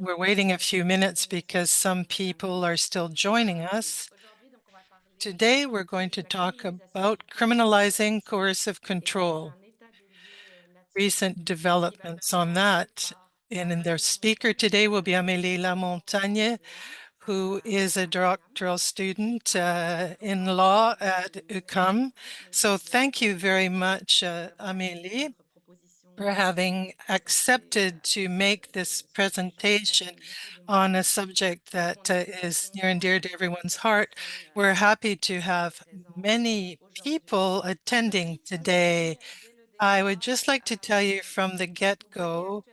We're waiting a few minutes because some people are still joining us. Today, we're going to talk about criminalizing coercive control, recent developments on that. And in their speaker today will be Amélie Lamontagne, who is a doctoral student in law at UQAM. So thank you very much, Amélie, for having accepted to make this presentation on a subject that is near and dear to everyone's heart. We're happy to have many people attending today. I would just like to tell you from the get-go,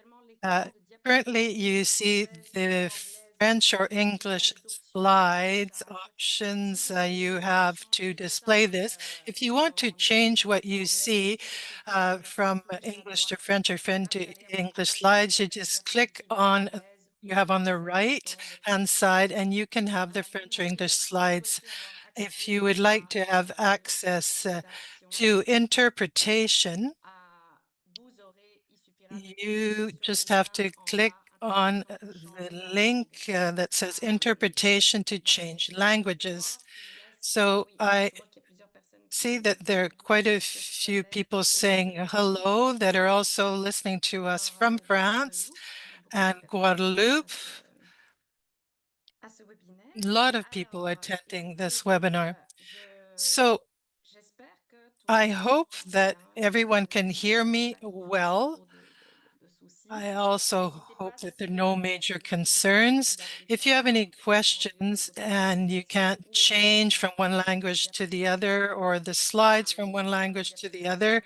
uh, currently you see the French or English slides options you have to display this. If you want to change what you see from English to French or French to English slides, you just click on, you have on the right hand side, and you can have the French or English slides. If you would like to have access to interpretation, you just have to click on the link that says interpretation to change languages. So I see that there are quite a few people saying hello that are also listening to us from France and Guadeloupe. A lot of people attending this webinar. So I hope that everyone can hear me well. I also hope that there are no major concerns. If you have any questions and you can't change from one language to the other or the slides from one language to the other,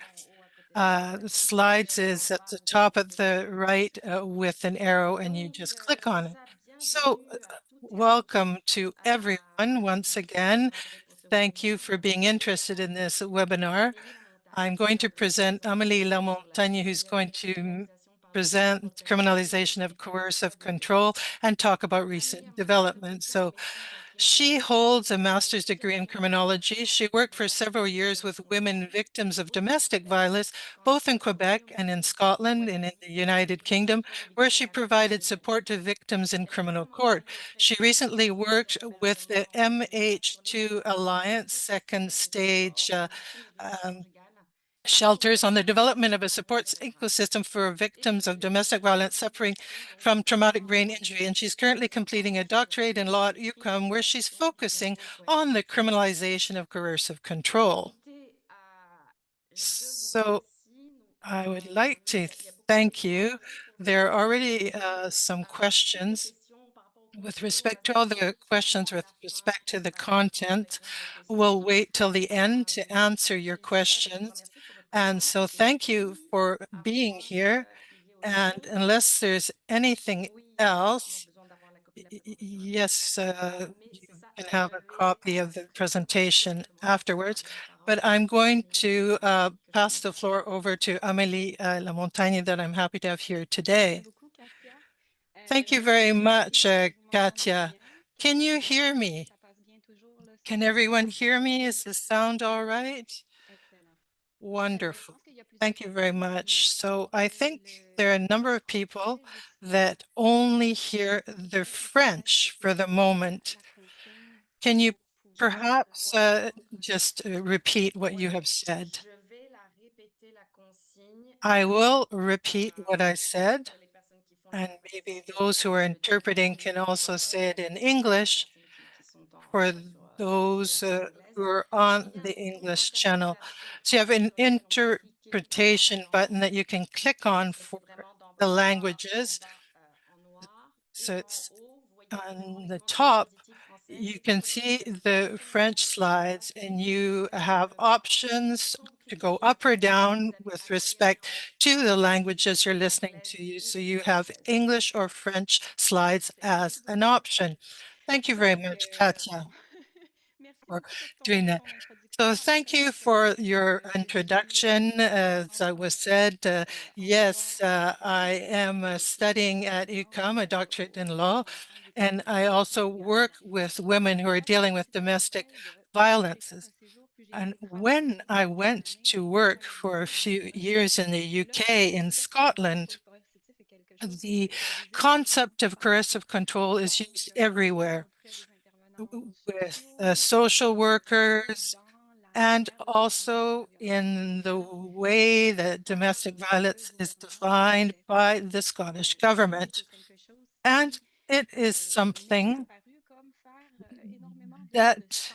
the slides is at the top of the right with an arrow and you just click on it. So welcome to everyone once again. Thank you for being interested in this webinar. I'm going to present Amélie Lamontagne, who's going to present criminalization of coercive control and talk about recent developments. So she holds a master's degree in criminology. She worked for several years with women victims of domestic violence, both in Quebec and in Scotland and in the United Kingdom, where she provided support to victims in criminal court. She recently worked with the MH2 Alliance, second stage um, shelters on the development of a support ecosystem for victims of domestic violence suffering from traumatic brain injury. And she's currently completing a doctorate in law at UQAM, where she's focusing on the criminalization of coercive control. So I would like to thank you. There are already some questions. With respect to all the questions with respect to the content, we'll wait till the end to answer your questions. And so thank you for being here. And unless there's anything else, yes, you can have a copy of the presentation afterwards. But I'm going to pass the floor over to Amélie Lamontagne that I'm happy to have here today. Thank you very much, Katia. Can you hear me? Can everyone hear me? Is the sound all right? Wonderful. Thank you very much. So I think there are a number of people that only hear the French for the moment. Can you perhaps just repeat what you have said? I will repeat what I said, and maybe those who are interpreting can also say it in English for those who are on the English channel. So you have an interpretation button that you can click on for the languages. So it's on the top, you can see the French slides and you have options to go up or down with respect to the languages you're listening to. So you have English or French slides as an option. Thank you very much, Katja, for doing that. So thank you for your introduction. As I was said, yes, I am studying at UQAM, a doctorate in law, and I also work with women who are dealing with domestic violences. And when I went to work for a few years in the UK, in Scotland, The concept of coercive control is used everywhere with social workers and also in the way that domestic violence is defined by the Scottish government. And it is something that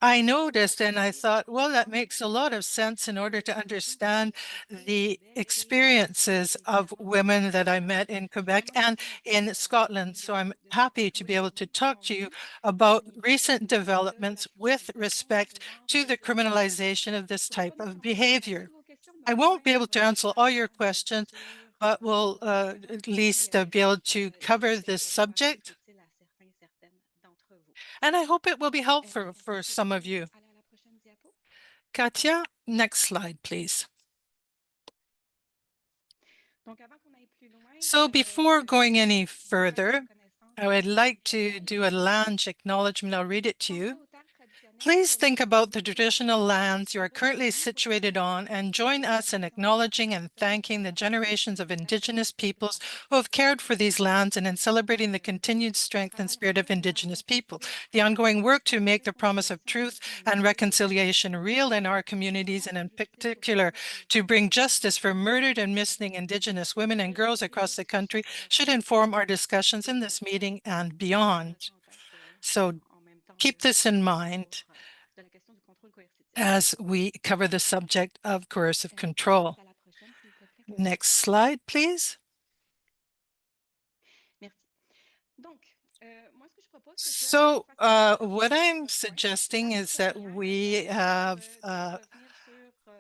I noticed and I thought, well, that makes a lot of sense in order to understand the experiences of women that I met in Quebec and in Scotland. So I'm happy to be able to talk to you about recent developments with respect to the criminalization of this type of behavior. I won't be able to answer all your questions, but we'll at least be able to cover this subject. And I hope it will be helpful for some of you. Katya, next slide, please. So before going any further, I would like to do a land acknowledgement. I'll read it to you. Please think about the traditional lands you are currently situated on and join us in acknowledging and thanking the generations of Indigenous peoples who have cared for these lands and in celebrating the continued strength and spirit of Indigenous people. The ongoing work to make the promise of truth and reconciliation real in our communities and in particular to bring justice for murdered and missing Indigenous women and girls across the country should inform our discussions in this meeting and beyond. So keep this in mind as we cover the subject of coercive control. Next slide, please. So what I'm suggesting is that we have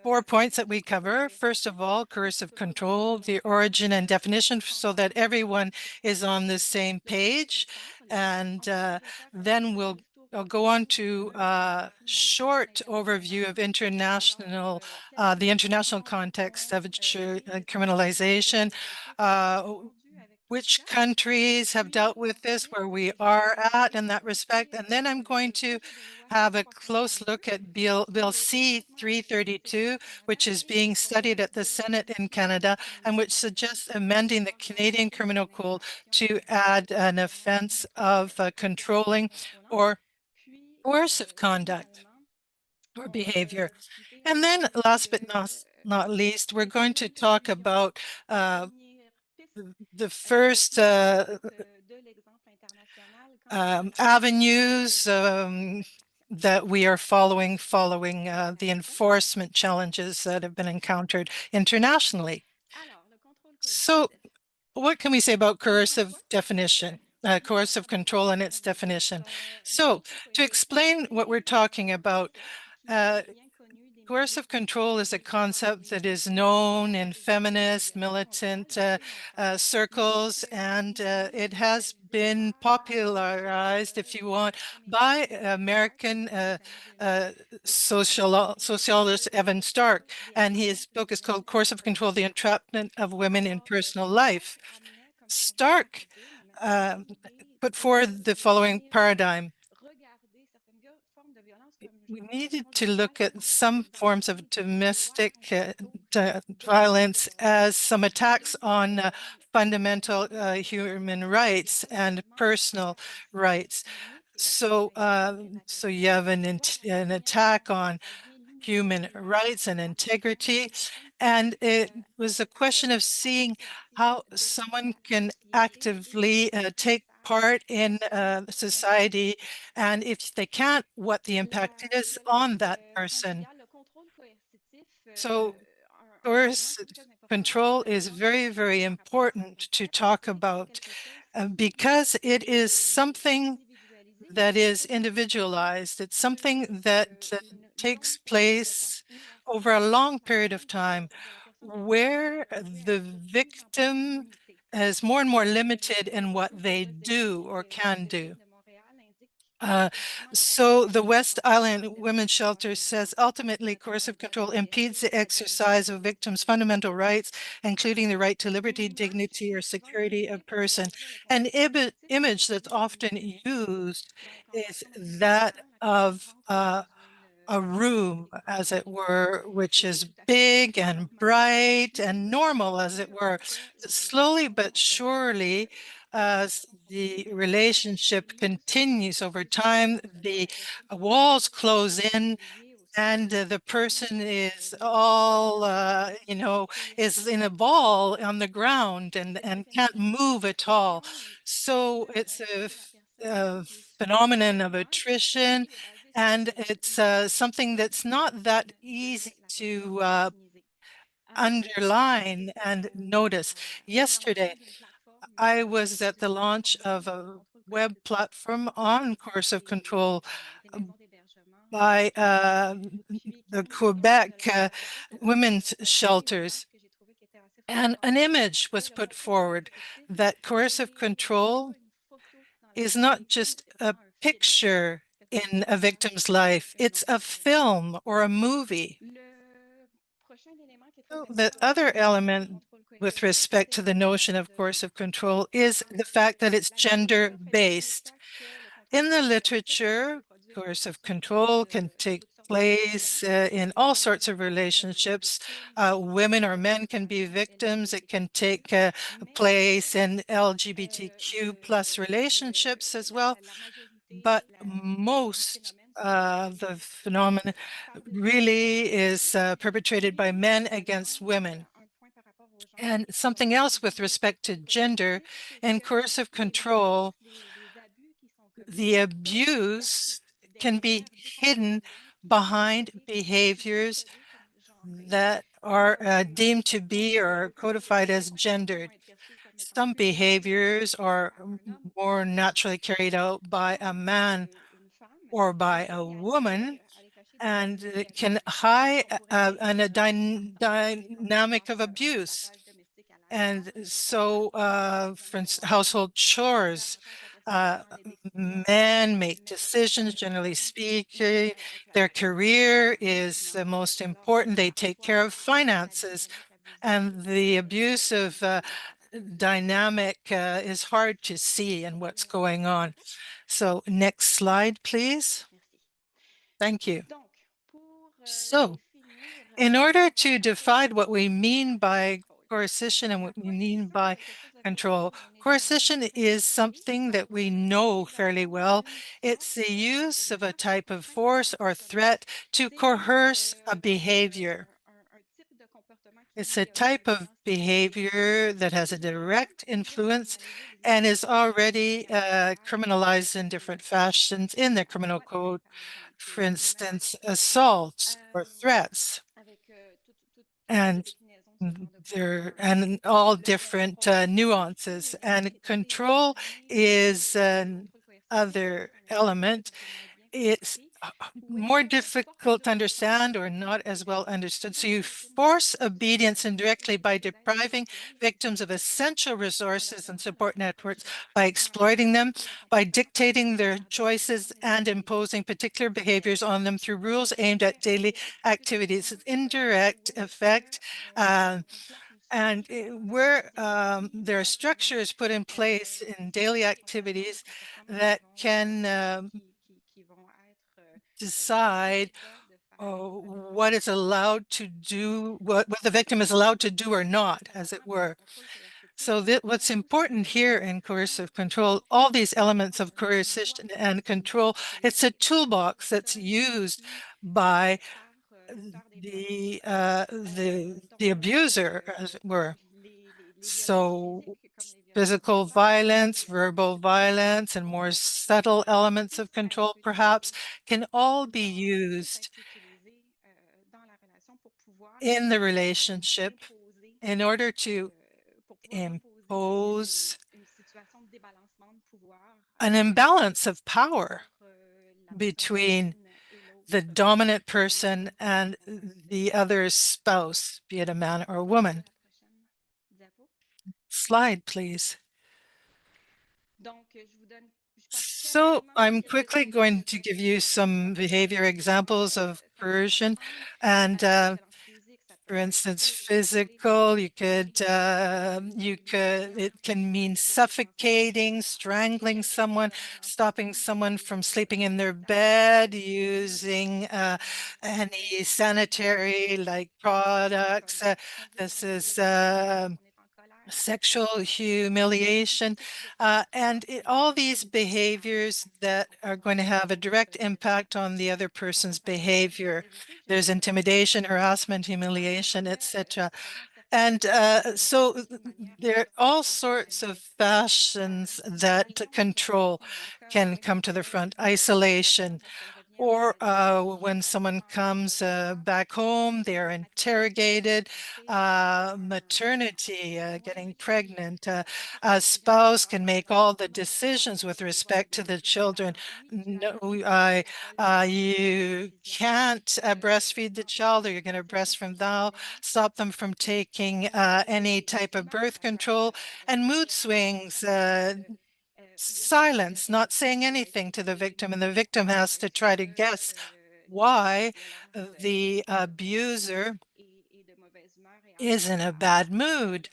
4 points that we cover. First of all, coercive control, the origin and definition, so that everyone is on the same page. And then I'll go on to a short overview of the international context of criminalization, which countries have dealt with this, where we are at in that respect. And then I'm going to have a close look at Bill C-332, which is being studied at the Senate in Canada and which suggests amending the Canadian Criminal Code to add an offense of controlling or coercive conduct or behavior. And then last but not least, we're going to talk about the first avenues that we are following the enforcement challenges that have been encountered internationally. So what can we say about coercive control and its definition? So to explain what we're talking about, coercive control is a concept that is known in feminist, militant circles, and it has been popularized, if you want, by American sociologist Evan Stark. And his book is called Coercive Control, The Entrapment of Women in Personal Life. Stark put forward the following paradigm. We needed to look at some forms of domestic violence as some attacks on fundamental human rights and personal rights. So you have an attack on human rights and integrity. And it was a question of seeing how someone can actively take part in society, and if they can't, what the impact is on that person. So coercive control is very, very important to talk about because it is something that is individualized. It's something that takes place over a long period of time where the victim is more and more limited in what they do or can do. So the West Island Women's Shelter says ultimately coercive control impedes the exercise of victims' fundamental rights, including the right to liberty, dignity, or security of person. An image that's often used is that of a room, as it were, which is big and bright and normal, as it were. Slowly but surely, as the relationship continues over time, the walls close in and the person is all, is in a ball on the ground and can't move at all. So it's a phenomenon of attrition, and it's something that's not that easy to underline and notice. Yesterday, I was at the launch of a web platform on coercive control by the Quebec women's shelters. And an image was put forward that coercive control is not just a picture in a victim's life, it's a film or a movie. So the other element with respect to the notion of coercive control is the fact that it's gender-based. In the literature, coercive control can take place in all sorts of relationships. Women or men can be victims. It can take place in LGBTQ plus relationships as well. But most of the phenomenon really is perpetrated by men against women. And something else with respect to gender and coercive control, the abuse can be hidden behind behaviors that are deemed to be or codified as gendered. Some behaviors are more naturally carried out by a man or by a woman, and it can hide a dynamic of abuse. And so, for instance, household chores, uh, men make decisions, generally speaking. Their career is the most important. They take care of finances. And the abusive dynamic is hard to see in what's going on. So next slide, please. Thank you. So in order to define what we mean by coercion and what we mean by control, coercion is something that we know fairly well. It's the use of a type of force or threat to coerce a behavior. It's a type of behavior that has a direct influence and is already criminalized in different fashions in the criminal code. For instance, assaults or threats. And there and all different nuances. And control is another element. It's more difficult to understand or not as well understood. So you force obedience indirectly by depriving victims of essential resources and support networks, by exploiting them, by dictating their choices and imposing particular behaviors on them through rules aimed at daily activities. Indirect effect and where there are structures put in place in daily activities that can decide what is allowed to do, what the victim is allowed to do or not, as it were. So what's important here in coercive control, all these elements of coercion and control, it's a toolbox that's used by the abuser, as it were. So physical violence, verbal violence, and more subtle elements of control perhaps can all be used in the relationship in order to impose an imbalance of power between the dominant person and the other spouse, be it a man or a woman. Slide, please. So I'm quickly going to give you some behavior examples of coercion. And For instance, physical, it can mean suffocating, strangling someone, stopping someone from sleeping in their bed, using any sanitary like products. This is sexual humiliation, all these behaviors that are going to have a direct impact on the other person's behavior. There's intimidation, harassment, humiliation, etc. And so there are all sorts of fashions that control can come to the front. Isolation, or when someone comes back home, they're interrogated. Maternity, getting pregnant. A spouse can make all the decisions with respect to the children. No, you can't breastfeed the child, or you're going to breastfeed thou. Stop them from taking any type of birth control. And mood swings. Silence, not saying anything to the victim, and the victim has to try to guess why the abuser is in a bad mood,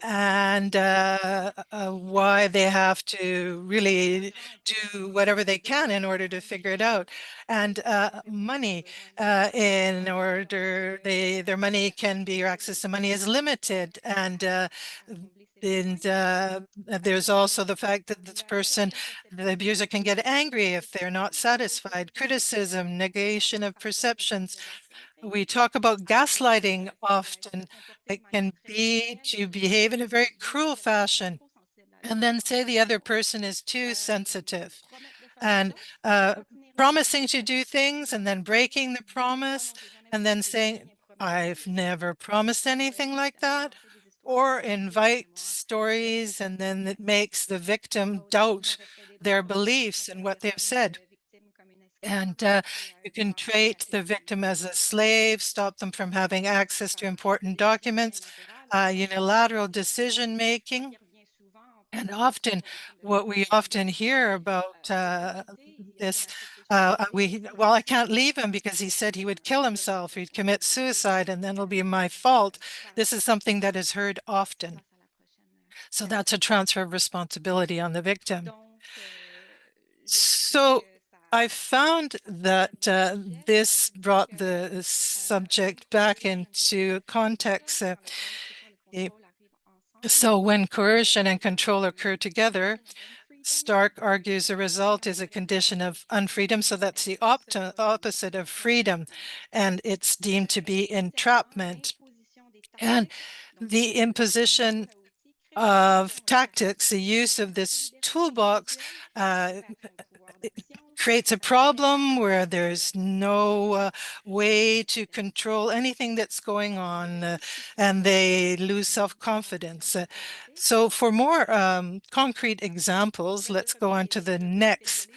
and why they have to really do whatever they can in order to figure it out. And money, their money can be, or access to money is limited. And there's also the fact that the abuser can get angry if they're not satisfied. Criticism, negation of perceptions. We talk about gaslighting often. It can be to behave in a very cruel fashion and then say the other person is too sensitive, and promising to do things and then breaking the promise and then saying, I've never promised anything like that, or invite stories, and then it makes the victim doubt their beliefs and what they've said. And you can treat the victim as a slave, stop them from having access to important documents, unilateral decision making. And often, what we often hear about this, well, I can't leave him because he said he would kill himself, he'd commit suicide, and then it'll be my fault. This is something that is heard often. So that's a transfer of responsibility on the victim. So I found that this brought the subject back into context. Eh, so when coercion and control occur together, Stark argues the result is a condition of unfreedom. So that's the opposite of freedom, and it's deemed to be entrapment. And the imposition of tactics, the use of this toolbox, uh, creates a problem where there's no way to control anything that's going on, and they lose self-confidence. So for more concrete examples, let's go on to the next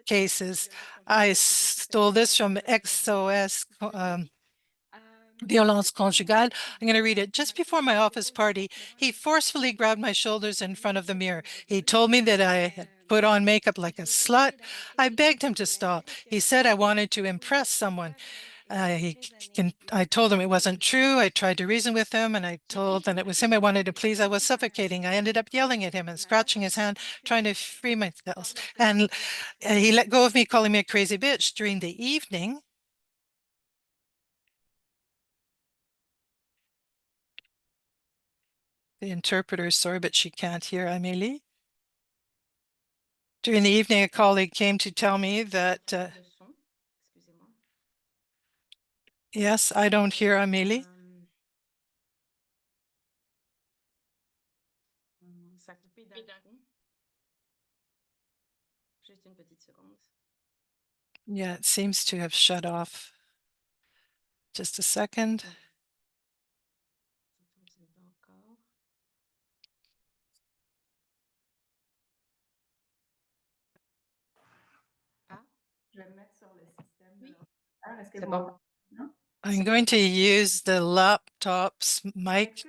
cases. I stole this from XOS Violence conjugale. I'm going to read it. Just before my office party, he forcefully grabbed my shoulders in front of the mirror. He told me that I had put on makeup like a slut. I begged him to stop. He said I wanted to impress someone. I told him it wasn't true. I tried to reason with him, and I told him it was him I wanted to please. I was suffocating. I ended up yelling at him and scratching his hand, trying to free myself. And he let go of me, calling me a crazy bitch. During the evening, the interpreter, sorry, but she can't hear Amélie. During the evening, a colleague came to tell me that, yes, I don't hear Amélie. Yeah, it seems to have shut off. Just a second. I'm going to use the laptop's mic.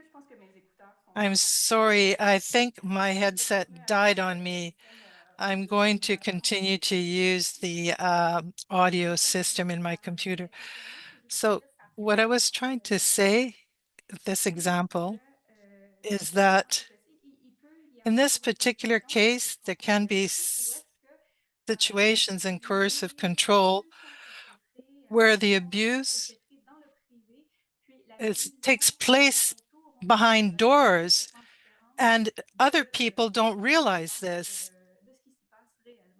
I'm sorry, I think my headset died on me. I'm going to continue to use the audio system in my computer. So what I was trying to say this example is that in this particular case, there can be situations in coercive control where the abuse takes place behind doors and other people don't realize this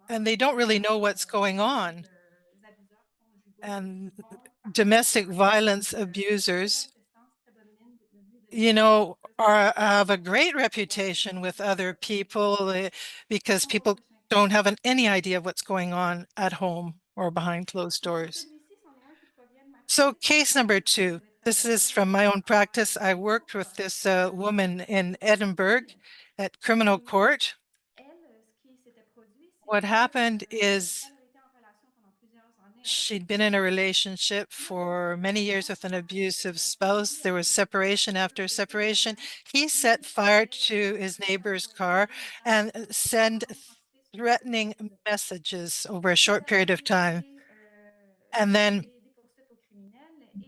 and they don't really know what's going on. And domestic violence abusers, have a great reputation with other people because people don't have any idea of what's going on at home or behind closed doors. So case number two, this is from my own practice. I worked with this woman in Edinburgh at criminal court. What happened is she'd been in a relationship for many years with an abusive spouse. There was separation after separation. He set fire to his neighbor's car and sent threatening messages over a short period of time. And then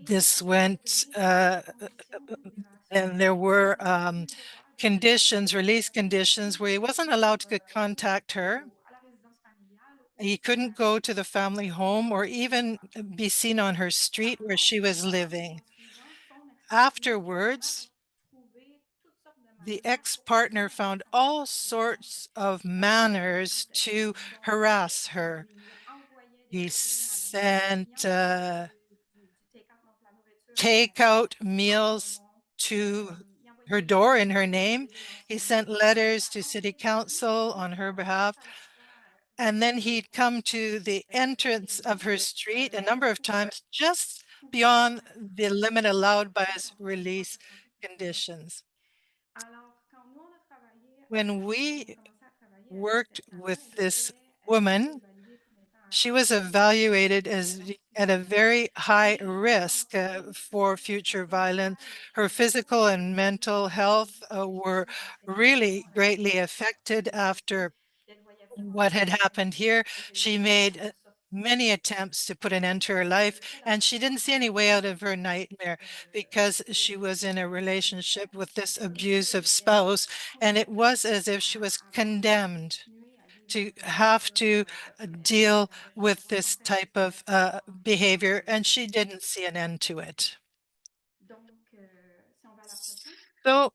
this went, and there were conditions, release conditions, where he wasn't allowed to contact her. He couldn't go to the family home or even be seen on her street where she was living. Afterwards, the ex-partner found all sorts of manners to harass her. He sent takeout meals to her door in her name. He sent letters to city council on her behalf. And then he'd come to the entrance of her street a number of times, just beyond the limit allowed by his release conditions. When we worked with this woman, she was evaluated as at a very high risk for future violence. Her physical and mental health were really greatly affected after what had happened here. She made many attempts to put an end to her life, and she didn't see any way out of her nightmare because she was in a relationship with this abusive spouse, and it was as if she was condemned to have to deal with this type of behavior, and she didn't see an end to it. So,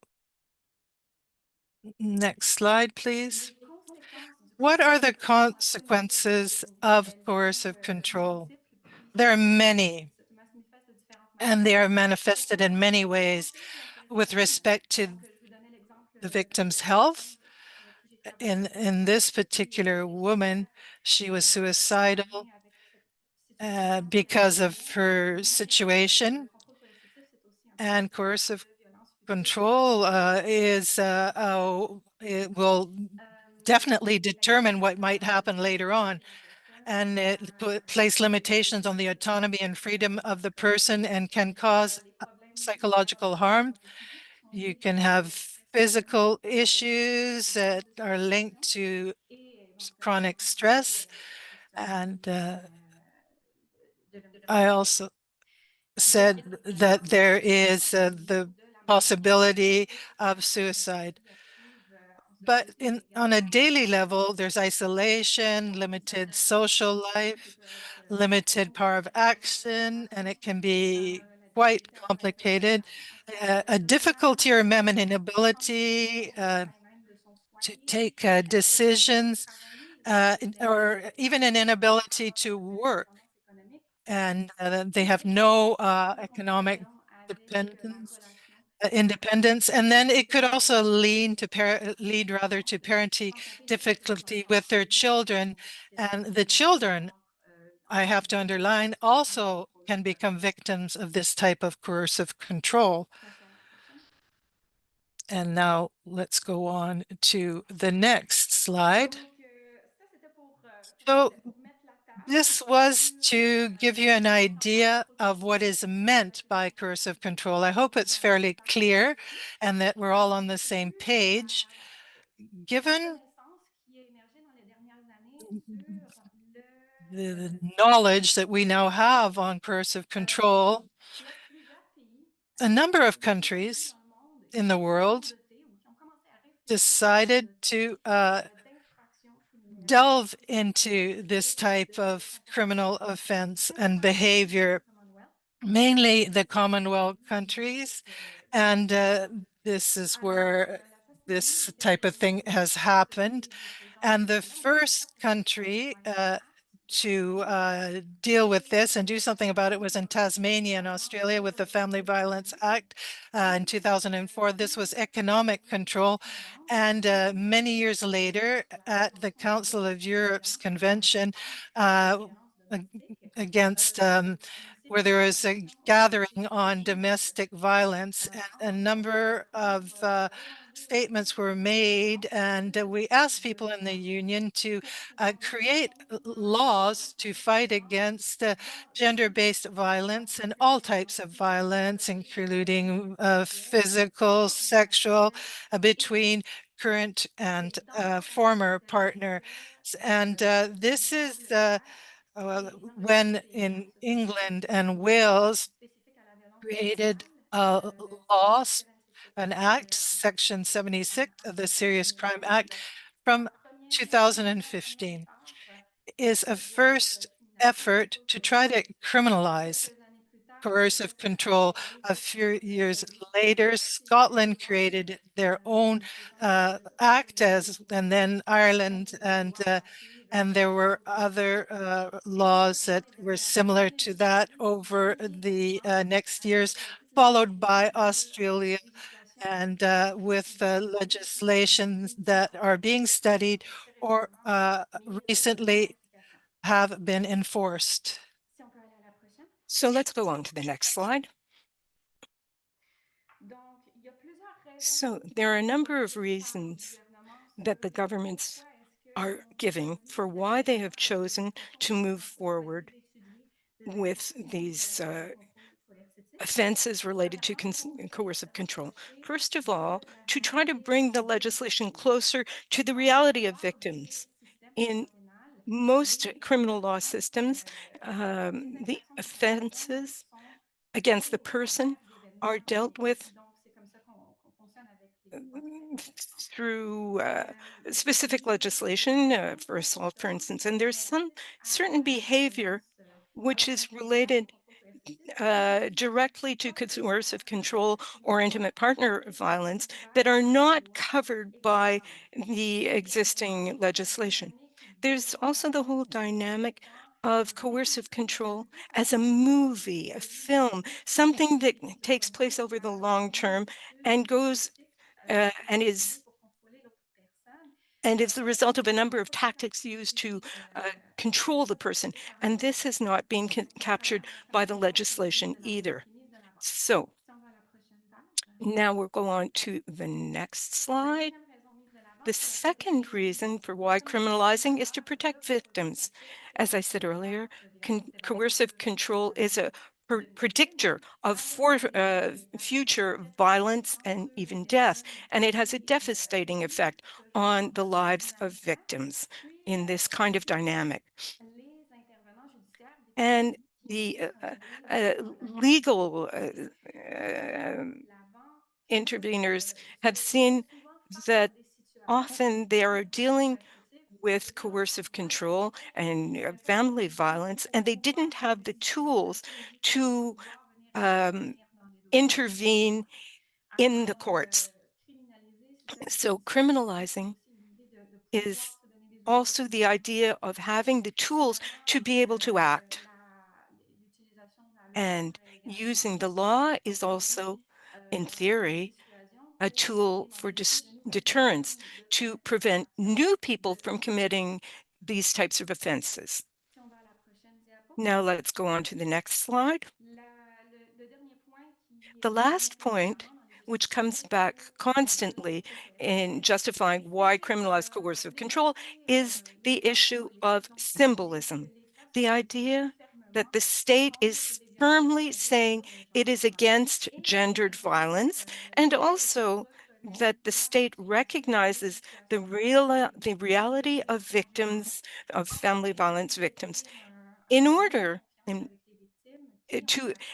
next slide, please. What are the consequences of coercive control? There are many, and they are manifested in many ways with respect to the victim's health. In this particular woman, she was suicidal because of her situation, and coercive control it will definitely determine what might happen later on. And it place limitations on the autonomy and freedom of the person and can cause psychological harm. You can have physical issues that are linked to chronic stress. And I also said that there is the possibility of suicide. But on a daily level, there's isolation, limited social life, limited power of action, and it can be quite complicated. A difficulty or an inability to take decisions, or even an inability to work, and they have no economic dependence independence. And then it could also lead rather to parenting difficulty with their children. And the children, I have to underline, also can become victims of this type of coercive control. And now let's go on to the next slide. So this was to give you an idea of what is meant by coercive control. I hope it's fairly clear and that we're all on the same page. Given the knowledge that we now have on coercive control, a number of countries in the world decided to delve into this type of criminal offense and behavior, mainly the Commonwealth countries. And this is where this type of thing has happened. And the first country to deal with this and do something about it was in Tasmania in Australia with the Family Violence Act in 2004. This was economic control. And many years later, at the Council of Europe's convention uh, against where there was a gathering on domestic violence, and a number of statements were made, and we asked people in the union to create laws to fight against gender-based violence and all types of violence, including physical, sexual, between current and former partner. And this is when in England and Wales created a law, an act, Section 76 of the Serious Crime Act from 2015, is a first effort to try to criminalize coercive control. A few years later, Scotland created their own act, and then Ireland, and there were other laws that were similar to that over the next years, followed by Australia, and with legislations that are being studied or recently have been enforced. So let's go on to the next slide. So there are a number of reasons that the governments are giving for why they have chosen to move forward with these offenses related to coercive control. First of all, to try to bring the legislation closer to the reality of victims. In most criminal law systems, the offenses against the person are dealt with through specific legislation for assault, for instance, and there's some certain behavior which is related directly to coercive control or intimate partner violence that are not covered by the existing legislation. There's also the whole dynamic of coercive control as a movie, a film, something that takes place over the long term and goes and is the result of a number of tactics used to control the person. And this has not been captured by the legislation either. So now we'll go on to the next slide. The second reason for why criminalizing is to protect victims. As I said earlier, coercive control is a predictor of future violence and even death, and it has a devastating effect on the lives of victims in this kind of dynamic. And the legal interveners have seen that often they are dealing with coercive control and family violence, and they didn't have the tools to intervene in the courts. So criminalizing is also the idea of having the tools to be able to act. And using the law is also, in theory, a tool for deterrence to prevent new people from committing these types of offenses. Now let's go on to the next slide. The last point, which comes back constantly in justifying why criminalize coercive control, is the issue of symbolism. The idea that the state is firmly saying it is against gendered violence, and also that the state recognizes the reality of victims, of family violence victims, in order,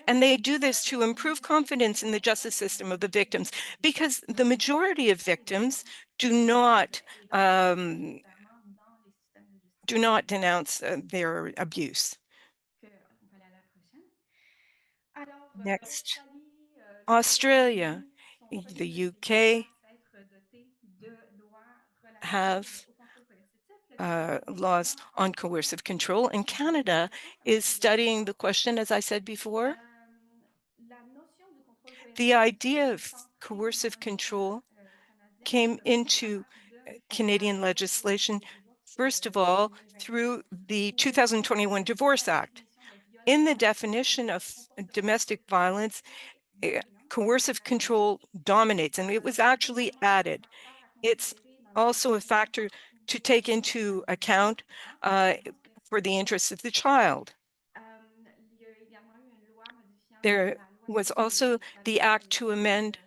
and they do this to improve confidence in the justice system of the victims, because the majority of victims do not um, denounce their abuse. Next, Australia, the UK have laws on coercive control, and Canada is studying the question, as I said before. The idea of coercive control came into Canadian legislation, first of all, through the 2021 Divorce Act. In the definition of domestic violence, eh, coercive control dominates, and it was actually added. It's also a factor to take into account uh, for the interests of the child. There was also the act to amend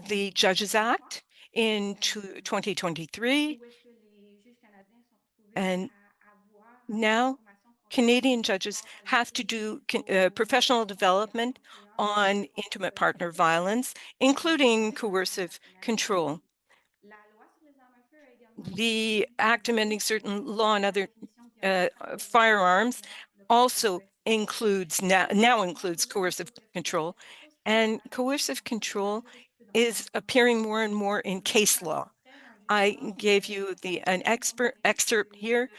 the Judges Act in 2023, and now Canadian judges have to do professional development on intimate partner violence, including coercive control. The act amending certain law and other firearms also now includes coercive control, and coercive control is appearing more and more in case law. I gave you an excerpt here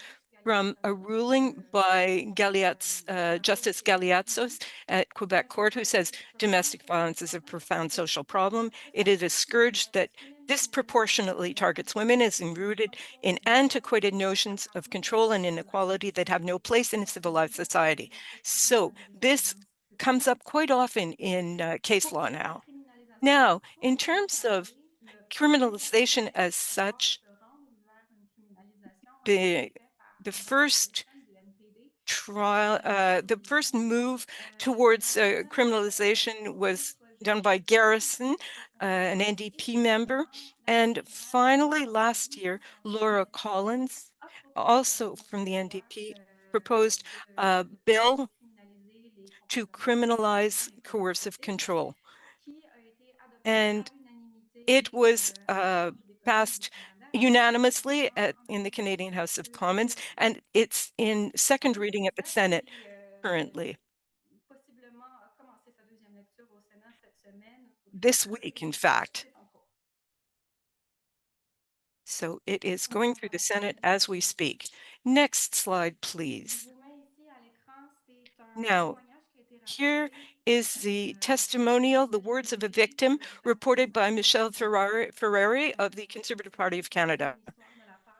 from a ruling by Justice Galeazos at Quebec Court, who says domestic violence is a profound social problem. It is a scourge that disproportionately targets women, is rooted in antiquated notions of control and inequality that have no place in a civilized society. So this comes up quite often in case law now. Now, in terms of criminalization as such, the the first the first move towards criminalization was done by Garrison, an NDP member. And finally, last year, Laura Collins, also from the NDP, proposed a bill to criminalize coercive control. And it was passed unanimously in the Canadian House of Commons, and it's in second reading at the Senate currently. This week, in fact. So it is going through the Senate as we speak. Next slide, please. Now, here is the testimonial, the words of a victim reported by Michelle Ferrari of the Conservative Party of Canada.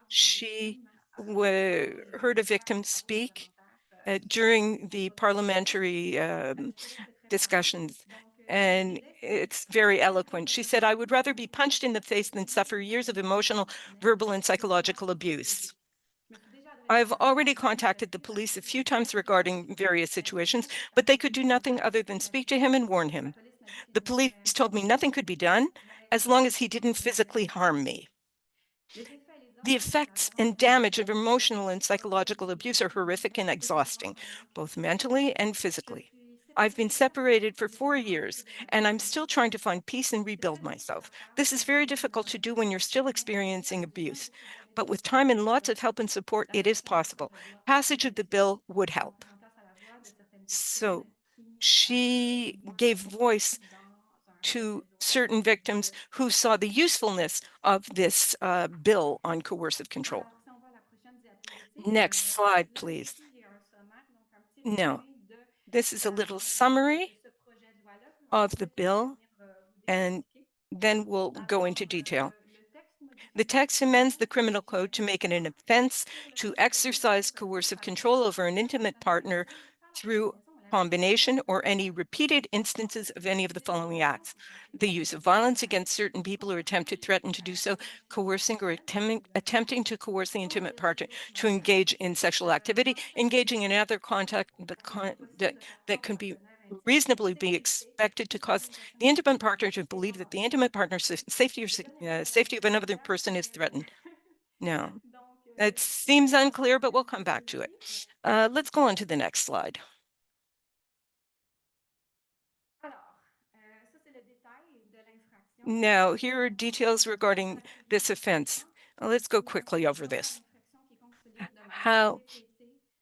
She heard a victim speak during the parliamentary discussions, and it's very eloquent. She said, "I would rather be punched in the face than suffer years of emotional, verbal, and psychological abuse. I've already contacted the police a few times regarding various situations, but they could do nothing other than speak to him and warn him. The police told me nothing could be done as long as he didn't physically harm me. The effects and damage of emotional and psychological abuse are horrific and exhausting, both mentally and physically. I've been separated for 4 years, and I'm still trying to find peace and rebuild myself. This is very difficult to do when you're still experiencing abuse, but with time and lots of help and support, it is possible. Passage of the bill would help." So she gave voice to certain victims who saw the usefulness of this bill on coercive control. Next slide, please. No, this is a little summary of the bill, and then we'll go into detail. The text amends the criminal code to make it an offense to exercise coercive control over an intimate partner through combination or any repeated instances of any of the following acts: the use of violence against certain people or attempt to threaten to do so, coercing or attempting to coerce the intimate partner to engage in sexual activity, engaging in other contact that can be reasonably be expected to cause the intimate partner to believe that the intimate partner's safety or safety of another person is threatened. No, it seems unclear, but we'll come back to it. Let's go on to the next slide. Now, here are details regarding this offense. Let's go quickly over this. How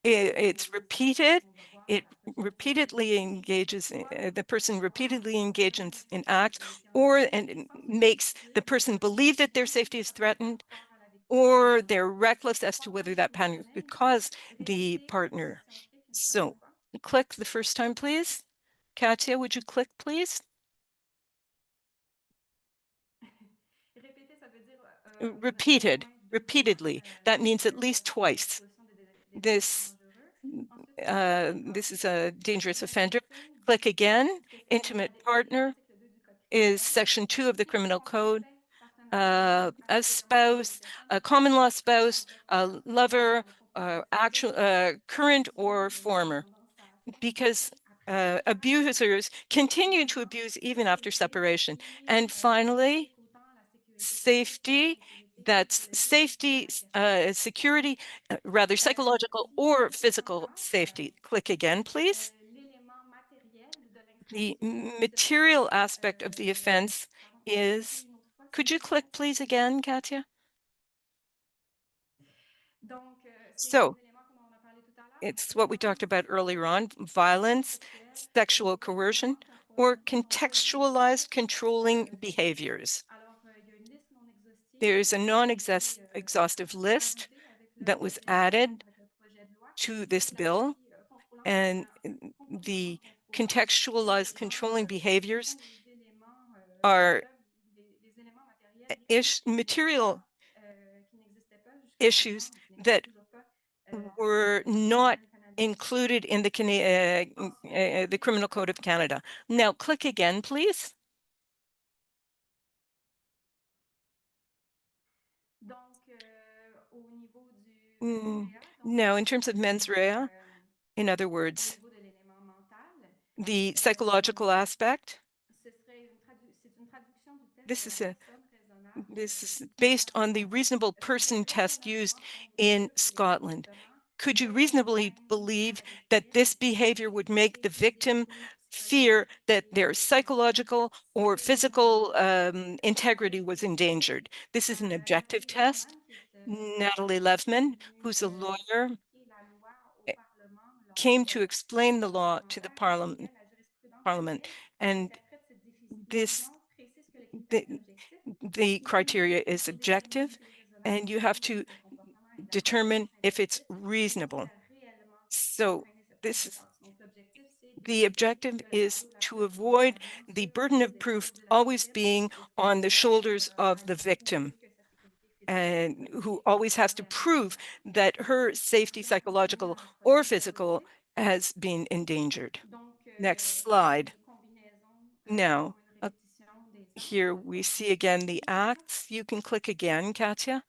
it's repeated, it repeatedly engages, the person repeatedly engages in acts or and it makes the person believe that their safety is threatened, or they're reckless as to whether that pattern could cause the partner. So click the first time, please. Katya, would you click, please? Repeated, repeatedly. That means at least twice. This this is a dangerous offender. Click again. Intimate partner is section 2 of the criminal code. A spouse, a common law spouse, a lover, actual, current or former, because abusers continue to abuse even after separation. And finally, safety, that's safety, security, rather psychological or physical safety. Click again, please. The material aspect of the offense is, could you click please again, Katya? So it's what we talked about earlier on, violence, sexual coercion, or contextualized controlling behaviors. There's a non-exhaustive list that was added to this bill, and the contextualized controlling behaviors are material issues that were not included in the Criminal Code of Canada. Now, click again, please. Now, in terms of mens rea, in other words, the psychological aspect, this is a this is based on the reasonable person test used in Scotland. Could you reasonably believe that this behavior would make the victim fear that their psychological or physical integrity was endangered? This is an objective test. Natalie Levman, who's a lawyer, came to explain the law to the parliament, and this the, the criteria is objective, and you have to determine if it's reasonable. So this is the objective is to avoid the burden of proof always being on the shoulders of the victim, and who always has to prove that her safety, psychological or physical, has been endangered. Next slide. Now, here we see again the acts. You can click again, Katya.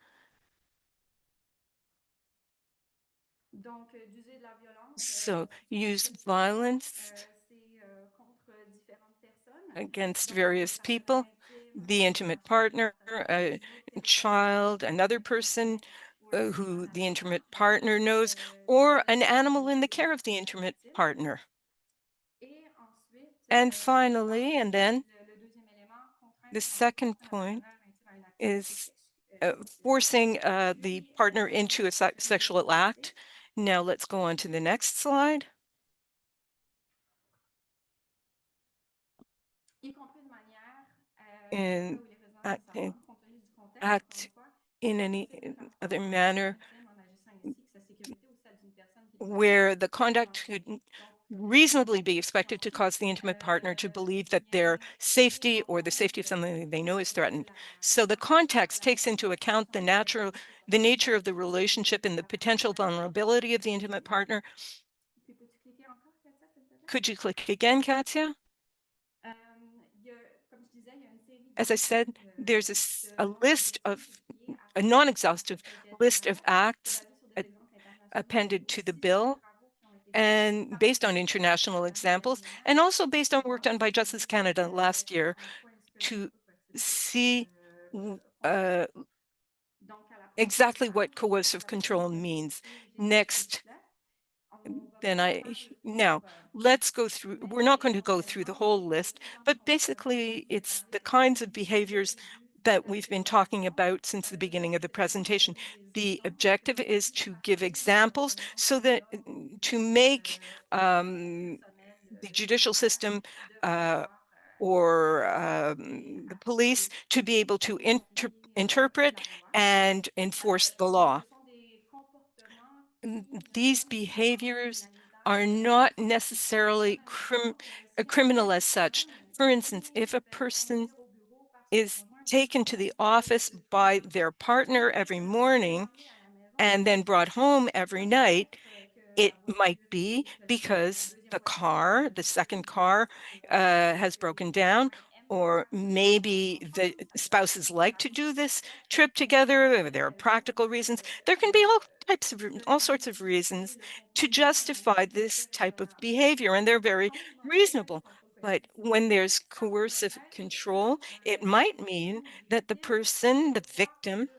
So use violence against various people, the intimate partner, a child, another person who the intimate partner knows, or an animal in the care of the intimate partner. And finally, and then the second point is forcing the partner into a sexual act. Now let's go on to the next slide. And act in any other manner where the conduct could reasonably be expected to cause the intimate partner to believe that their safety or the safety of something they know is threatened. So the context takes into account the nature of the relationship and the potential vulnerability of the intimate partner. Could you click again, Katya? As I said, there's a list of a non-exhaustive list of acts appended to the bill, and based on international examples, and also based on work done by Justice Canada last year to see uh, exactly what coercive control means. Next then now let's go through, we're not going to go through the whole list, but basically it's the kinds of behaviors that we've been talking about since the beginning of the presentation. The objective is to give examples so that to make the judicial system uh, or the police to be able to interpret and enforce the law. These behaviors are not necessarily a criminal as such. For instance, if a person is taken to the office by their partner every morning and then brought home every night, it might be because the second car, has broken down, or maybe the spouses like to do this trip together. Or there are practical reasons. There can be all sorts of reasons to justify this type of behavior, and they're very reasonable. But when there's coercive control, it might mean that the person, the victim,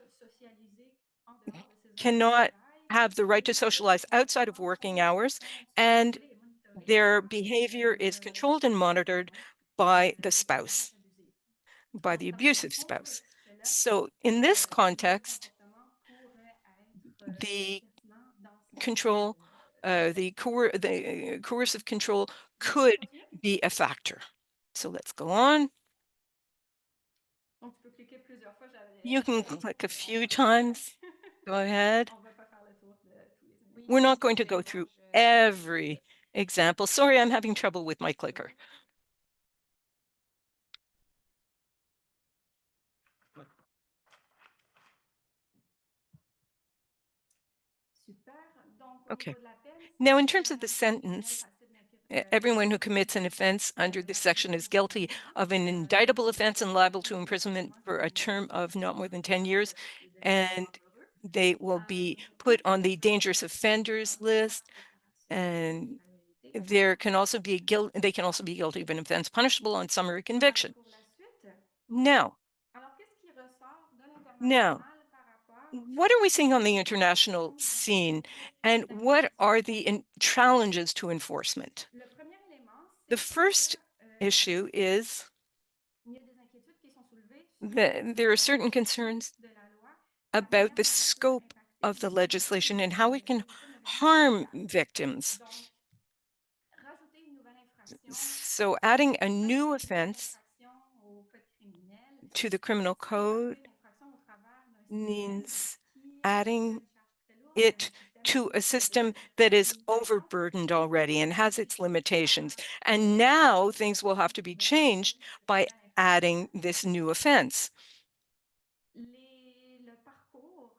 cannot have the right to socialize outside of working hours, and their behavior is controlled and monitored by the spouse, by the abusive spouse. So in this context, the control, the coercive control Donc, je peux could continuer? be a factor. So let's go on. Donc, tu peux cliquer plusieurs fois. You can J'avais click a on few va pas faire times. Go ahead. on va pas faire le tour de tous les We're éléments. not going to go through every example. Sorry, I'm having trouble with my clicker. Super. Donc, au Okay. niveau de la peine, Now, si in terms of the un criminel sentence, passible everyone who commits an offense under this section is guilty of an indictable offense and liable to imprisonment for a term of not more than 10 years. And they will be put on the dangerous offenders list. And there can also be they can also be guilty of an offense punishable on summary conviction. pour la suite. Now, Alors, qu'est-ce qui ressort de now, l'international par rapport aux what are we challenges seeing on de the international l'application du scene, principe and what are d'application? the challenges to enforcement? Le premier élément, The c'est first issue is il y a des inquiétudes qui sont soulevées sur that there are certain l'efficacité concerns de la loi, la about manière the dont ça peut scope impacter of the les legislation victimes, and how it can les victimes et harm bénéficiaires. victims. Donc, rajouter une nouvelle infraction, So adding a new ajouter une nouvelle offense infraction au code criminel, to the criminal c'est code rajouter une infraction au travers d'un système means qui a adding une charge très lourde, un it système to a qui a system that des is limitations. overburdened Et ça, already ça and va has venir its limitations. par And l'ajouter now things will have to be changed cette by nouvelle infraction. adding this new offense. Le parcours,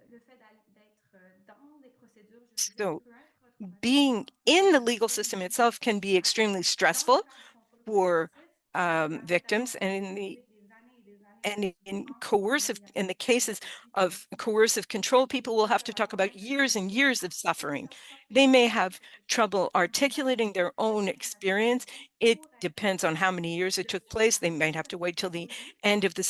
le fait d'être dans des procédures juridiques So peut être being traumatisant in the pour legal les system itself can be bénéficiaires. extremely Dans le stressful cas du contrôle for coercitif, ça peut arriver tellement victims, souvent qu'on oublie des années et des années de and souffrance et in the d'humiliation cases vécues par les of victimes. coercive control, people will have Donc, to talk avant about même de years and procéder years à of toute suffering. personne They may impliquée dans have le processus, trouble on peut articulating their ajouter own une experience. infraction It pour être depends on how many years it de took place. They might séparation have to wait till the absolue end of the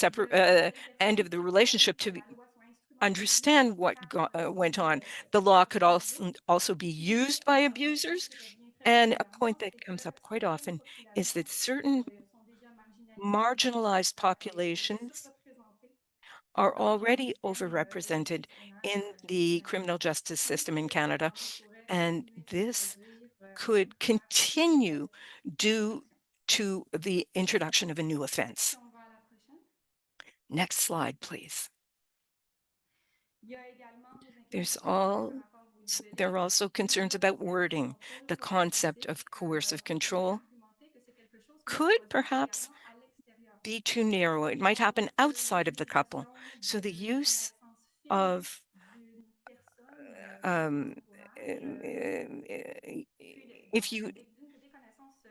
end personnes of the qui craignent relationship que to la loi soit instrumentalisée understand what par went on. The law par could des abusés. also be used Puis, by un point abusers. qui revient très And a régulièrement, point that c'est que comes up quite certaines often is populations that certain qui sont déjà marginalisées marginalized et sont déjà populations surreprésentées are dans le already système overrepresented in the judiciaire criminal justice system in et Canada. donc pourraient And continuer de this produire could davantage continue due d'infractions. to the introduction of a new Si offense. on va à la prochaine. Next slide, please. Il y a également des There's inquiétudes par all rapport au libellé. there are also Puis concerns le about concept de wording. contrôle The concept coercitif, of coercive on pourrait control argumenter que c'est quelque chose qui se could produit perhaps également à l'extérieur. be too narrow. It might Donc, happen outside of the couple. l'utilisation So the de use connaissances fines of d'une personne sous son um, entourage, puis if you des connaissances, des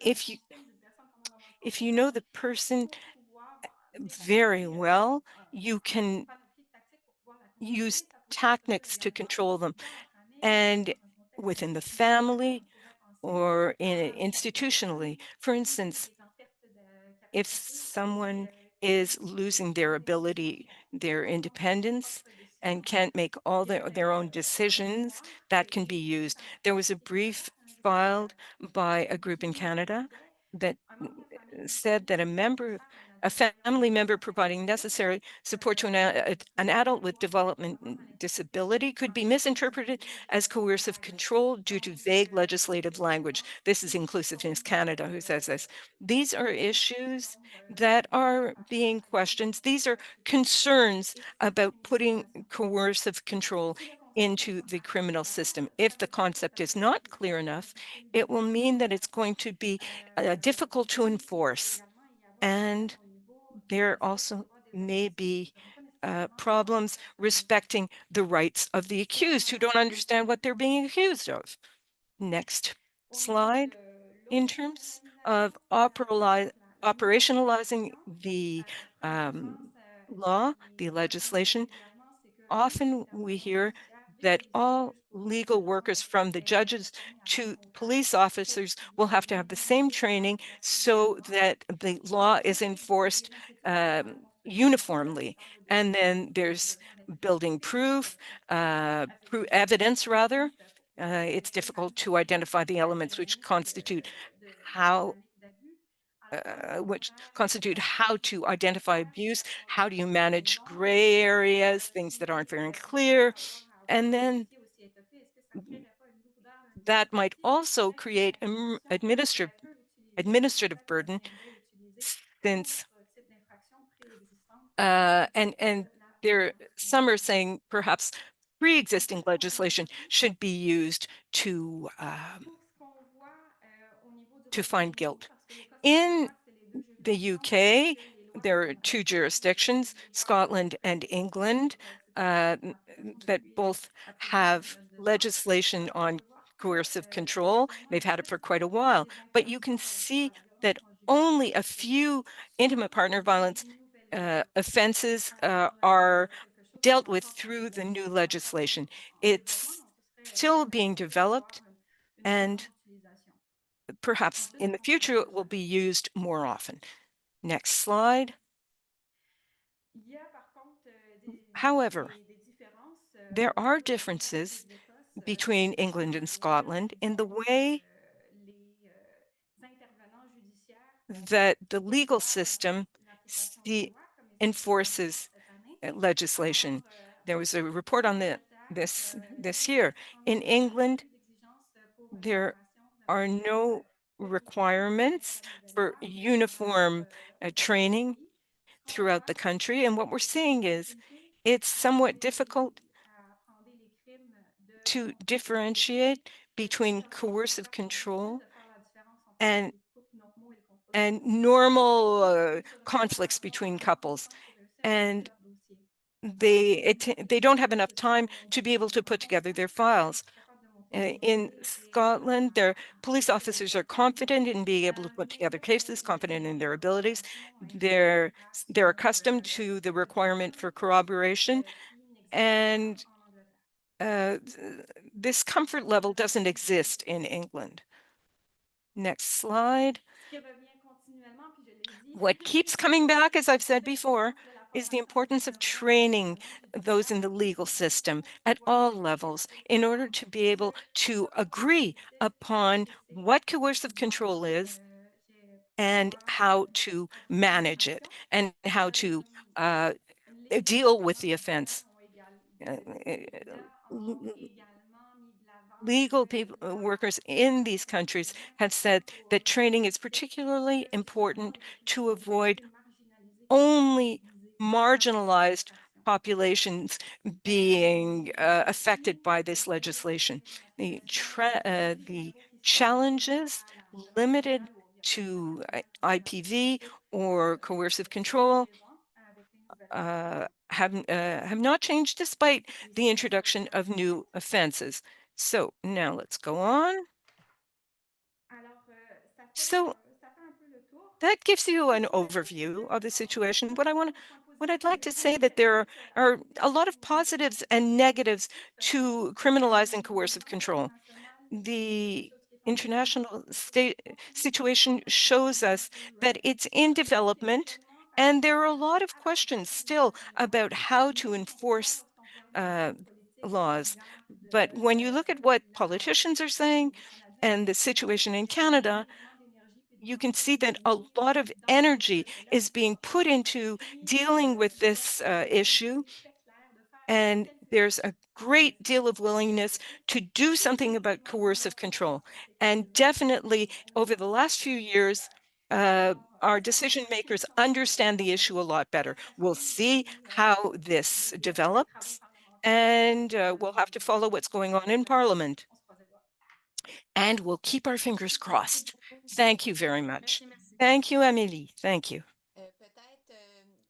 if you connaissances fines d'une personne pendant leur if you know entourage the person pour pouvoir very déployer well, you une can panoplie de tactiques pour pouvoir la use contrôler. Ça pourrait se produire tactics to également control them. dans la famille, And dans un contexte within the institutionnel, family on pourrait penser or des institutionally, personnes for qui ont instance, des pertes de if capacité et someone is qui losing their ability, their ont independence, force de and can't make all their own decisions, that can be used. There was a brief filed by a group in Canada that said that a family member providing necessary support to an adult with development disability could be misinterpreted as coercive control due to vague legislative language. This is Inclusiveness Canada who says this. These are issues that are being questioned. These are concerns about putting coercive control into the criminal system. If the concept is not clear enough, it will mean that it's going to be difficult to enforce. And there also may be problems respecting the rights of the accused who don't understand what they're being accused of. Next slide. In terms of operationalizing the law, the legislation, often we hear that all legal workers, from the judges to police officers, will have to have the same training so that the law is enforced uniformly. And then there's building proof, evidence rather. It's difficult to identify the elements which constitute how to identify abuse. How do you manage gray areas, things that aren't very clear? And then that might also create administrative burden, since and there some are saying perhaps pre-existing legislation should be used to find guilt. In the UK, there are two jurisdictions, Scotland and England, that both have legislation on coercive control. They've had it for quite a while, but you can see that only a few intimate partner violence offenses are dealt with through the new legislation. It's still being developed, and perhaps in the future it will be used more often. Next slide. However, there are differences between England and Scotland in the way that the legal system enforces legislation. There was a report on this year. In England, there are no requirements for uniform training throughout the country. And what we're seeing is it's somewhat difficult to differentiate between coercive control and normal conflicts between couples. And they don't have enough time to be able to put together their files. In Scotland, their police officers are confident in being able to put together cases, confident in their abilities. They're accustomed to the requirement for corroboration, and this comfort level doesn't exist in England. Next slide. What keeps coming back, as I've said before, is the importance of training those in the legal system at all levels in order to be able to agree upon what coercive control is and how to manage it and how to deal with the offense. Legal workers in these countries have said that training is particularly important to avoid only marginalized populations being affected by this legislation. The challenges limited to IPV or coercive control have not changed despite the introduction of new offenses. So now let's go on. So that gives you an overview of the situation. What I'd like to say that there are a lot of positives and negatives to criminalizing coercive control. The international situation shows us that it's in development, and there are a lot of questions still about how to enforce uh, laws. But de when you look at what vouloir politicians are saying son adulte, and the situation in c'est de Canada, donner vraiment de l'énergie puis you du can temps see puis de that a l'écoute lot of dans ce energy processus-là is pour being put into puis dealing with d'avoir this des issue. objectifs très clairs, de faire And quelles there's étapes a on va great suivre deal of pour atteindre willingness l'objectif to et do something about définitivement coercive confiance control. en ce fait que And là, definitely on over est the en last few years, our decision makers understand the issue a lot better. We'll see how this develops, and we'll have to follow what's going on in Parliament. on se croise les doigts. And we'll keep our fingers Merci crossed. beaucoup. Thank you very much. Merci, merci. Thank you, Amélie. Thank you. Peut-être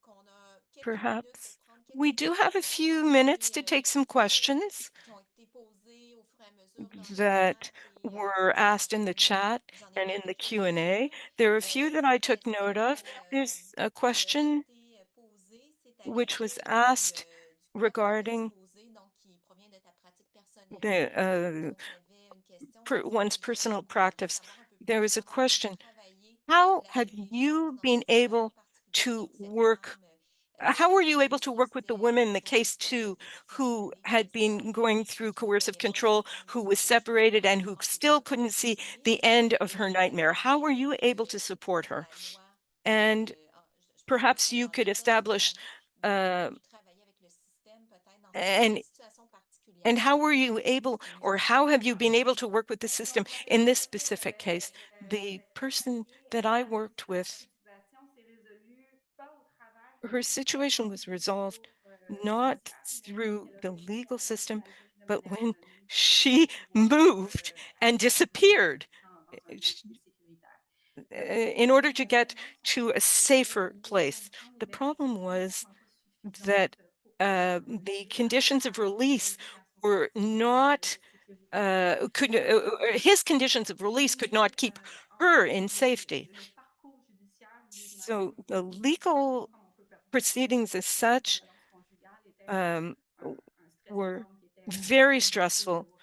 qu'on a quelques minutes pour Perhaps prendre we quelques do have a questions qui few ont minutes to été, take some questions qui ont été posées au fur et à mesure dans le chat that et were asked in the chat j'en ai and in noté the Q&A. quelques-unes. There are a few that I La took note of. question There's a qui a question été posée, c'est à which was quel asked du corps tu es regarding exposé, donc qui provient de ta pratique personnelle. the Donc, il y avait une question qui one's disait personal de practice. savoir un peu There plus was a comment tu as question: travaillé how la have résilience you dans been ce cas able particulier. to Donc, cette work? femme How were you qui able to work with the subissait, women in the qui case subissait two de situations who de had violence, been going through qui coercive voyait pas control, sa fin du who was cycle separated, menstruel, and who comment tu still les as couldn't see accompagnées the end of her et nightmare? How were you able to support her? la loi, And je pense que perhaps c'est you dans could ton cas, tu establish as uh, pu travailler avec le système peut-être dans and cette situation particulière. how were you able, or how have you been able to work with the system in this specific case? The person that I worked with, S'est résolu pas au travers her situation was resolved not through qu'elle a the reçu legal system, l'algorithme de but manière when erronée she pour pouvoir moved and disappeared dans un lieu qui est sécuritaire. in order to get Personnellement, son to a était safer résolu, mais place. comprendre les The mécanismes problem sont was clairement pas suffisants that pour the conditions of release aider à son were sortie dans un not lieu sécuritaire. his conditions of release could not keep her in safety. Le parcours judiciaire, So j'imagine, the comme legal on peut permettre proceedings as de such violence conjugale était um, un stress were énorme qui était very ajouté stressful au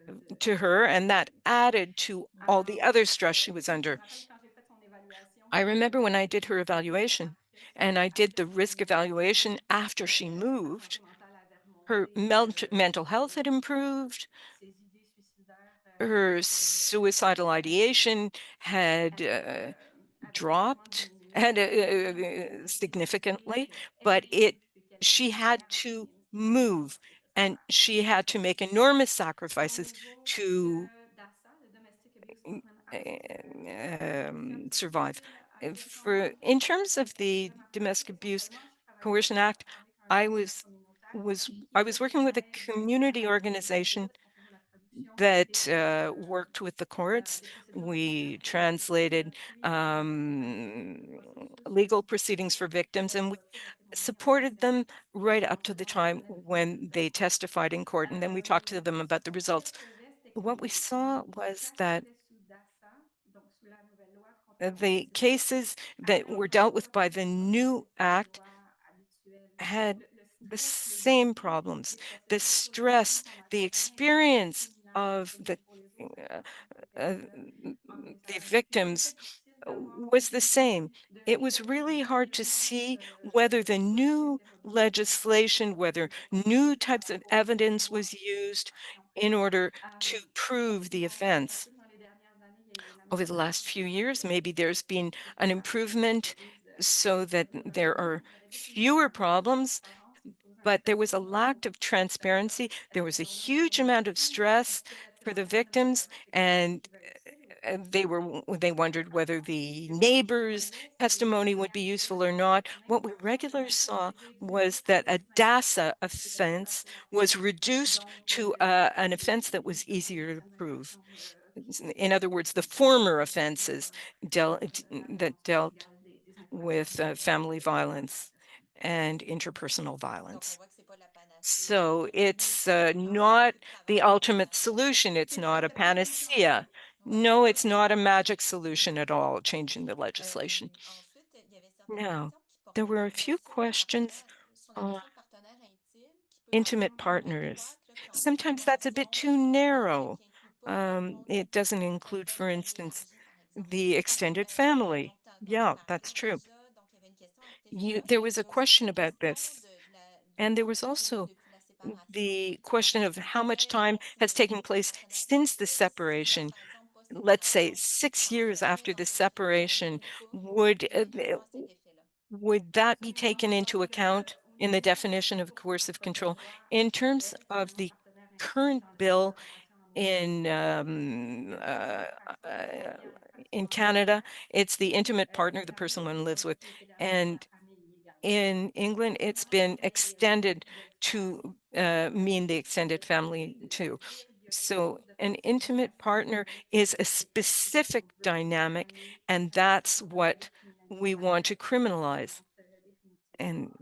reste to her, and that added to all the other stress she was je me under. rappelle quand j'ai fait son évaluation I remember when I did her après evaluation, and I did après the son risk déménagement, evaluation after she sa santé moved. mentale avait Her remonté, mental health had improved. ses idées suicidaires Her étaient suicidal ideation had avaient clairement dropped diminué. had Donc, c'est d'assurer significantly, qu'elle but bouge puis qu'elle vive she de had manière to digne puis move, indépendante, c'est and nécessaire. she had to make enormous Au sacrifices niveau to de DASA, le Domestic Abuse Assessment Act, c'est un petit peu survive. difficile à For défendre in terms of parce que the de ma pratique, Domestic Abuse essentiellement, je travaillais Coercion Act, avec un I partenaire was communautaire was qui I was faisait working with a jamais de la community maternité organization assistée. On faisait la traduction that worked with the courts. des procédures pénales We pour les victimes, translated puis participer au processus legal proceedings for judiciaire victims, pour la and we sortie des témoignages supported them nécessaires right up en to the faisant appel time à des when they interlocuteurs. testified in court, and then we talked to them about the results. Qu'elle faisait, c'était que What we saw les was cas qui that étaient sous DASA, donc sous la nouvelle loi de contravention the sexuelle, cases avaient that un were dealt with parcours by qui the était proche new de ce que la act loi habituelle. had Le the stress, le same défi problems, des the procédures pour les victimes stress, qu'on the accompagnait était très experience similaire of pour les autres uh, personnes qui étaient uh, victimes en the Ontario. Puis ça victims était difficile d'avoir une was the vision same. de It was quelles really hard to expériences see whether the possibles new étaient retenues legislation, pour whether les new victimes par types of rapport aux evidence lois was et aux used législations. in order to prove the On offense. sait que dans les dernières années, il y a eu une Over the amélioration last few years, maybe there's been des an pratiques improvement prises so that pour le there moment. are Il y avait définitivement fewer un manque de problems, transparence qui posait un but there was souci a aux lack of transparency. There was a huge amount of stress est-ce que la prise for en the charge de la victims, violence sexuelle est and effective à l'utile ou pas? they wondered whether the En neighbor's gros, pour les testimony would be témoignages useful or pénals, not. même What we l'action regularly pénale saw était réduite was that de a 5% DASA qui était plus offense facile à was prouver. reduced Donc, to an offense that was easier to prove. examination In other words, the physique, former offenses that l'intervention dealt légale des with interlocuteurs family dans la violence situation. and interpersonal Donc, on violence. voit que c'est pas la panacée So absolue, it's puis qu'il y a quand même not beaucoup de the travail ultimate solution. It's C'est ça, not a c'était pas une solution magique. panacea. ouais. No, it's not a magic solution at all, changing the legislation. Ensuite, il y avait certaines Now, questions qui there portaient were a peut-être few plus sur le questions partenaire, sur la on notion de partenaire intime, qui peut sembler un intimate peu trop partners. étroite, là, puis ensuite une Sometimes that's a bit notion too narrow. qui inclut pas, dans le fond, It doesn't la include, personne for instance, élargie, par exemple. the Je pense que extended family. donc, tu en as Yeah, parlé that's true. déjà. Donc, il y avait une question à cet effet-là. There was Il y a a aussi question la about question this. du And there temps was écoulé also depuis la the question of how much time has taken place since the separation, let's say 6 years after the separation, would that be taken into account in the definition of coercive control? In terms of the current bill in Canada, it's the intimate partner, the person one lives with, and in England, it's been extended to mean the extended family too. So an intimate partner is a specific dynamic, and that's what we want to criminalize. And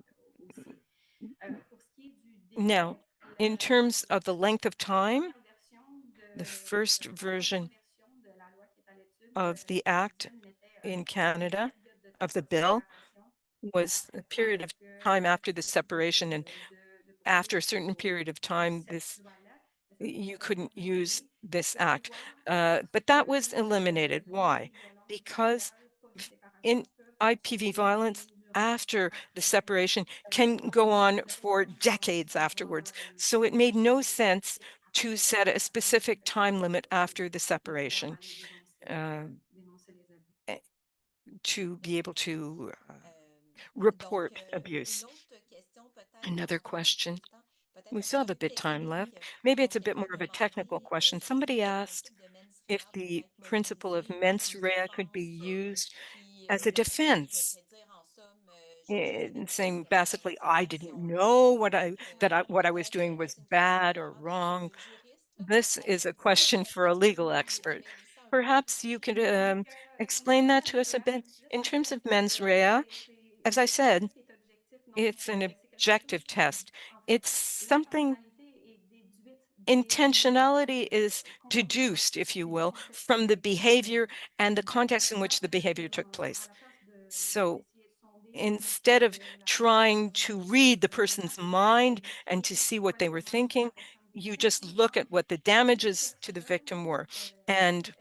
now, in terms of the length of time, the first version of the act in Canada, of the bill, was a period of time after the separation, and after a certain period of time, you couldn't use this act. But that was eliminated. Why? Because in IPV violence, after the separation, can go on for decades afterwards. So it made no sense to set a specific time limit after the separation to be able to report abuse. Another question. We still have a bit time left. Maybe it's a bit more of a technical question. Somebody asked if the principle of mens rea could be used as a defense in saying basically, I didn't know what I was doing was bad or wrong. This is a question for a legal expert. Perhaps you could explain that to us a bit. In terms of mens rea, as I said, it's an objective test. It's something, intentionality is deduced, if you will, from the behavior and the context in which the behavior took place. So instead of trying to read the person's mind and to see what they were thinking, you just look at what the damages to the victim were. And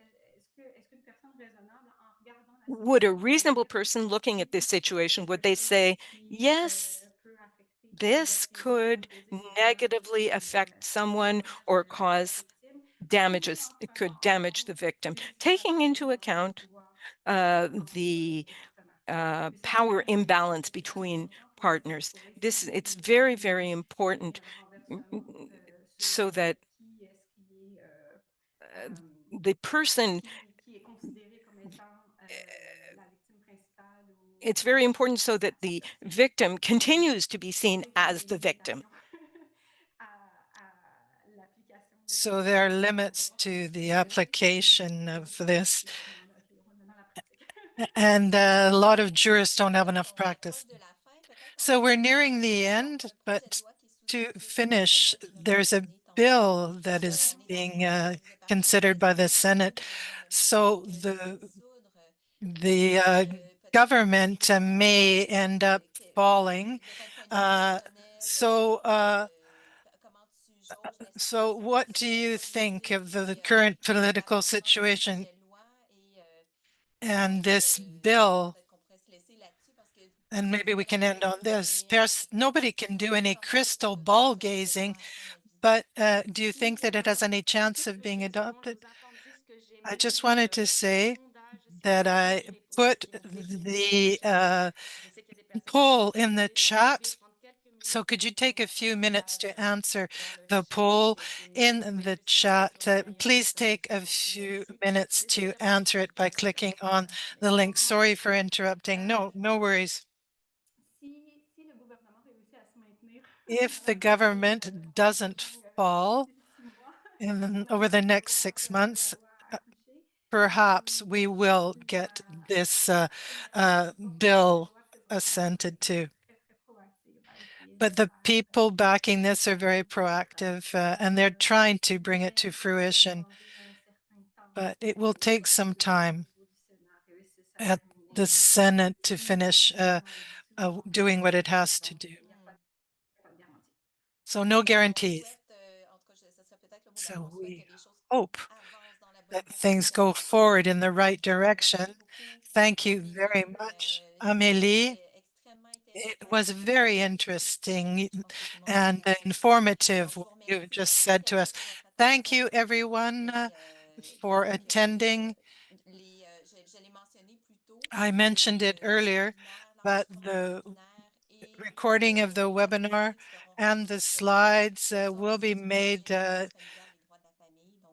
would a reasonable person looking at this situation, would they say, yes, this could negatively affect someone or cause damages, it could damage the victim, taking into account the power imbalance between partners. It's very, very important so that the person, it's very important so that the victim continues to be seen as the victim. So there are limits to the application of this, and a lot of jurists don't have enough practice. So we're nearing the end, but to finish, there's a bill that is being considered by the Senate. So the government may end up falling. So so what do you think of the current political situation and this bill? And maybe we can end on this. Nobody can do any crystal ball gazing, but do you think that it has any chance of being adopted? I just wanted to say that I put the poll in the chat. So could you take a few minutes to answer the poll in the chat? Please take a few minutes to answer it by clicking on the link. Sorry for interrupting. No, no worries. If the government doesn't fall over the next 6 months, perhaps we will get this bill assented to. But the people backing this are very proactive and they're trying to bring it to fruition. But it will take some time at the Senate to finish doing what it has to do. So no guarantees. So we hope that things go forward in the right direction. Thank you very much, Amélie. It was very interesting and informative what you just said to us. Thank you, everyone, for attending. I mentioned it earlier, but the recording of the webinar and the slides will be made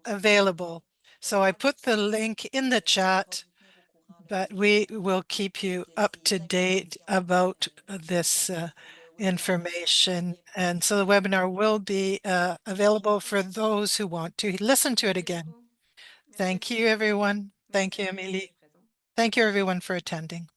available. So I put the link in the chat, but we will keep you up to date about this information. And so the webinar will be available for those who want to listen to it again. Thank you, everyone. Thank you, Amélie. Thank you, everyone, for attending.